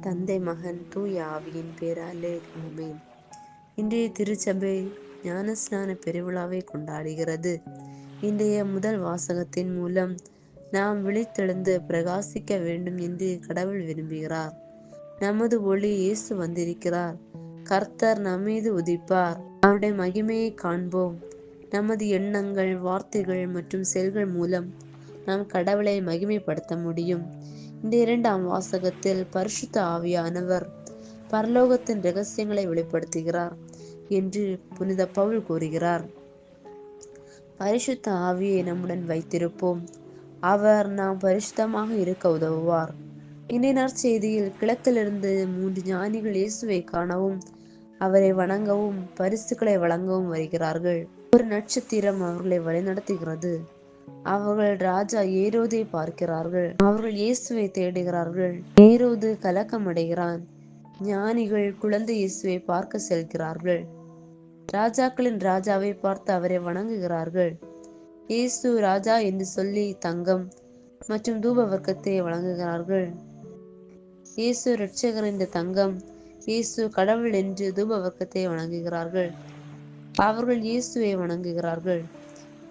தந்தை, மகன், தூய ஆவியின் பேராலே ஆமென். இன்றைய திருச்சபை ஞானஸ்நான பெருவிழாவை கொண்டாடுகிறது. இன்றைய முதல் வாசகத்தின் மூலம் நாம் விழித்தெழுந்து பிரகாசிக்க வேண்டும் என்று கடவுள் விரும்புகிறார். நமது ஒளி இயேசு வந்திருக்கிறார். கர்த்தர் நம்மீது உதிப்பார். அவருடைய மகிமையை காண்போம். நமது எண்ணங்கள், வார்த்தைகள் மற்றும் செயல்கள் மூலம் நாம் கடவுளை மகிமைப்படுத்த முடியும். இந்த இரண்டாம் வாசகத்தில் பரிசுத்த ஆவியானவர் பரலோகத்தின் இரகசியங்களை வெளிப்படுத்துகிறார் என்று புனித பவுல் கூறுகிறார். பரிசுத்த ஆவியை நம்முடன் வைத்திருப்போம். அவர் நாம் பரிசுத்தமாக இருக்க உதவுவார். இன்றைய நற்செய்தியில் கிழக்கிலிருந்து 3 ஞானிகள் இயேசுவை காணவும் அவரை வணங்கவும் பரிசுகளை வழங்கவும் வருகிறார்கள். ஒரு நட்சத்திரம் அவர்களை வழிநடத்துகிறது. அவர்கள் ராஜா ஏரோதை பார்க்கிறார்கள். அவர்கள் இயேசுவை தேடுகிறார்கள். ஏரோது கலக்கமடைகிறான். ஞானிகள் குழந்தை இயேசுவை பார்க்க செல்கிறார்கள். ராஜாக்களின் ராஜாவை பார்த்து அவரை வணங்குகிறார்கள். இயேசு ராஜா என்று சொல்லி தங்கம் மற்றும் தூப வர்க்கத்தை வழங்குகிறார்கள். இயேசு இரட்சகர் என்று தங்கம், இயேசு கடவுள் என்று தூப வர்க்கத்தை வணங்குகிறார்கள். அவர்கள் இயேசுவை வணங்குகிறார்கள்.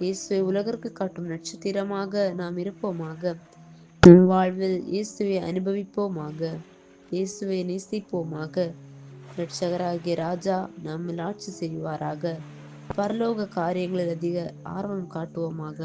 இயேசுவை உலகிற்கு காட்டும் நட்சத்திரமாக நாம் இருப்போமாக. நம் வாழ்வில் இயேசுவை அனுபவிப்போமாக. இயேசுவை நேசிப்போமாக. இரட்சகராகிய ராஜா நம்மில் ஆட்சி செய்வாராக. பரலோக காரியங்களில் அதிக ஆர்வம் காட்டுவோமாக.